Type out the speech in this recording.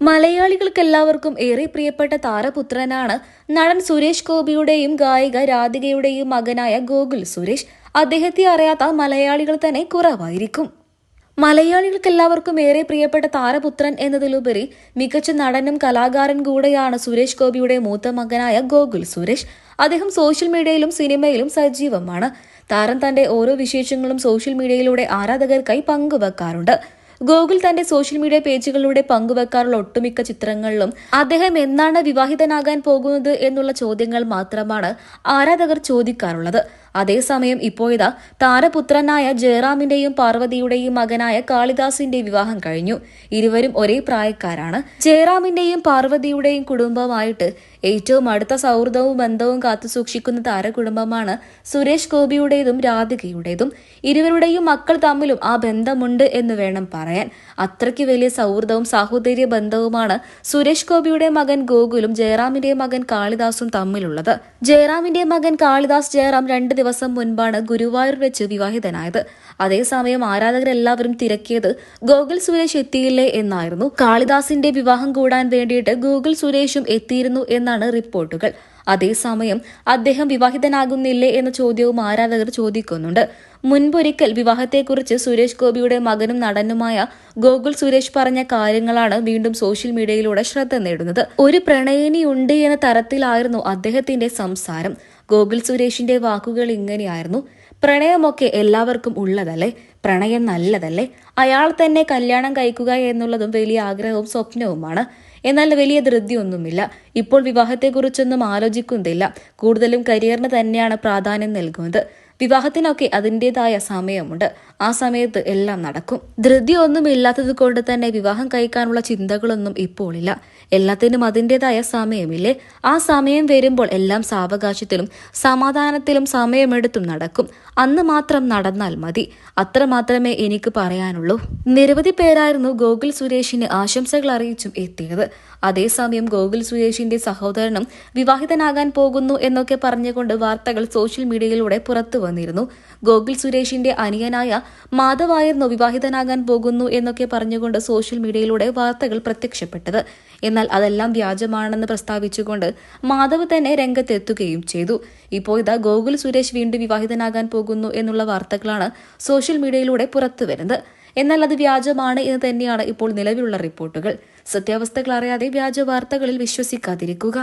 മലയാളികൾക്കെല്ലാവർക്കും ഏറെ പ്രിയപ്പെട്ട താരപുത്രനാണ് നടൻ സുരേഷ് ഗോപിയുടെയും ഗായിക രാധികയുടെയും മകനായ ഗോകുൽ സുരേഷ്. അദ്ദേഹത്തെ അറിയാത്ത മലയാളികൾ തന്നെ കുറവായിരിക്കും. മലയാളികൾക്കെല്ലാവർക്കും ഏറെ പ്രിയപ്പെട്ട താരപുത്രൻ എന്നതിലുപരി മികച്ച നടനും കലാകാരൻ കൂടെയാണ് സുരേഷ് ഗോപിയുടെ മൂത്ത മകനായ ഗോകുൽ സുരേഷ്. അദ്ദേഹം സോഷ്യൽ മീഡിയയിലും സിനിമയിലും സജീവമാണ്. താരം തന്റെ ഓരോ വിശേഷങ്ങളും സോഷ്യൽ മീഡിയയിലൂടെ ആരാധകർക്കായി പങ്കുവെക്കാറുണ്ട്. ഗോകുൽ തന്റെ സോഷ്യൽ മീഡിയ പേജുകളിലൂടെ പങ്കുവെക്കാറുള്ള ഒട്ടുമിക്ക ചിത്രങ്ങളിലും അദ്ദേഹം എന്നാണ് വിവാഹിതനാകാൻ പോകുന്നത് എന്നുള്ള ചോദ്യങ്ങൾ മാത്രമാണ് ആരാധകർ ചോദിക്കാറുള്ളത്. അതേസമയം ഇപ്പോഴിതാ താരപുത്രനായ ജയറാമിന്റെയും പാർവതിയുടെയും മകനായ കാളിദാസിന്റെ വിവാഹം കഴിഞ്ഞു. ഇരുവരും ഒരേ പ്രായക്കാരാണ്. ജയറാമിന്റെയും പാർവതിയുടെയും കുടുംബമായിട്ട് ഏറ്റവും അടുത്ത സൗഹൃദവും ബന്ധവും കാത്തുസൂക്ഷിക്കുന്ന താരകുടുംബമാണ് സുരേഷ് ഗോപിയുടേതും രാധികയുടേതും. ഇരുവരുടെയും മക്കൾ തമ്മിലും ആ ബന്ധമുണ്ട് എന്ന് വേണം പറയാൻ. അത്രയ്ക്ക് വലിയ സൗഹൃദവും സാഹോദര്യ ബന്ധവുമാണ് സുരേഷ് ഗോപിയുടെ മകൻ ഗോകുലും ജയറാമിന്റെ മകൻ കാളിദാസും തമ്മിലുള്ളത്. ജയറാമിന്റെ മകൻ കാളിദാസ് ജയറാം 2 ദിവസം മുൻപാണ് ഗുരുവായൂർ വെച്ച് വിവാഹിതനായത്. അതേസമയം ആരാധകരെല്ലാവരും തിരക്കിയത് ഗോകുൽ സുരേഷ് എത്തിയില്ലേ എന്നായിരുന്നു. കാളിദാസിന്റെ വിവാഹം കൂടാൻ വേണ്ടിയിട്ട് ഗോകുൽ സുരേഷും എത്തിയിരുന്നു എന്നാണ് റിപ്പോർട്ടുകൾ. അതേസമയം അദ്ദേഹം വിവാഹിതനാകുന്നില്ലേ എന്ന ചോദ്യവും ആരാധകർ ചോദിക്കുന്നുണ്ട്. മുൻപൊരിക്കൽ വിവാഹത്തെക്കുറിച്ച് സുരേഷ് ഗോപിയുടെ മകനും നടനുമായ ഗോകുൽ സുരേഷ് പറഞ്ഞ കാര്യങ്ങളാണ് വീണ്ടും സോഷ്യൽ മീഡിയയിലൂടെ ശ്രദ്ധ നേടുന്നത്. ഒരു പ്രണയിനിയുണ്ട് എന്ന തരത്തിലായിരുന്നു അദ്ദേഹത്തിന്റെ സംസാരം. ഗോകുൽ സുരേഷിന്റെ വാക്കുകൾ ഇങ്ങനെയായിരുന്നു: പ്രണയമൊക്കെ എല്ലാവർക്കും ഉള്ളതല്ലേ, പ്രണയം നല്ലതല്ലേ, അയാൾ തന്നെ കല്യാണം കഴിക്കുക എന്നുള്ളതും വലിയ ആഗ്രഹവും സ്വപ്നവുമാണ്. എന്നാൽ വലിയ ധൃതിയൊന്നുമില്ല. ഇപ്പോൾ വിവാഹത്തെക്കുറിച്ചൊന്നും ആലോചിക്കുന്നില്ല. കൂടുതലും കരിയറിന് തന്നെയാണ് പ്രാധാന്യം നൽകുന്നത്. വിവാഹത്തിനൊക്കെ അതിൻ്റെതായ സമയമുണ്ട്. ആ സമയത്ത് എല്ലാം നടക്കും. ധൃതിയൊന്നുമില്ലാത്തത് കൊണ്ട് തന്നെ വിവാഹം കഴിക്കാനുള്ള ചിന്തകളൊന്നും ഇപ്പോൾ ഇല്ല. എല്ലാത്തിനും അതിൻ്റെതായ സമയമില്ലേ? ആ സമയം വരുമ്പോൾ എല്ലാം സാവകാശത്തിലും സമാധാനത്തിലും സമയമെടുത്തും നടക്കും. അന്ന് മാത്രം നടന്നാൽ മതി. അത്ര മാത്രമേ എനിക്ക് പറയാനുള്ളൂ. നിരവധി പേരായിരുന്നു ഗോകുൽ സുരേഷിന് ആശംസകൾ അറിയിച്ചും എത്തിയത്. അതേസമയം ഗോകുൽ സുരേഷിന്റെ സഹോദരനും വിവാഹിതനാകാൻ പോകുന്നു എന്നൊക്കെ പറഞ്ഞുകൊണ്ട് വാർത്തകൾ സോഷ്യൽ മീഡിയയിലൂടെ പുറത്തു വന്നിരുന്നു. ഗോകുൽ സുരേഷിന്റെ അനിയനായ മാധവായിരുന്നു വിവാഹിതനാകാൻ പോകുന്നു എന്നൊക്കെ പറഞ്ഞുകൊണ്ട് സോഷ്യൽ മീഡിയയിലൂടെ വാർത്തകൾ പ്രത്യക്ഷപ്പെട്ടത്. എന്നാൽ അതെല്ലാം വ്യാജമാണെന്ന് പ്രസ്താവിച്ചുകൊണ്ട് മാധവ് തന്നെ രംഗത്തെത്തുകയും ചെയ്തു. ഇപ്പോൾ ഇതാ ഗോകുൽ സുരേഷ് വീണ്ടും വിവാഹിതനാകാൻ പോകുന്നു എന്നുള്ള വാർത്തകളാണ് സോഷ്യൽ മീഡിയയിലൂടെ പുറത്തു വരുന്നത്. എന്നാൽ അത് വ്യാജമാണ് എന്ന് തന്നെയാണ് ഇപ്പോൾ നിലവിലുള്ള റിപ്പോർട്ടുകൾ. സത്യാവസ്ഥകൾ അറിയാതെ വ്യാജ വാർത്തകളിൽ വിശ്വസിക്കാതിരിക്കുക.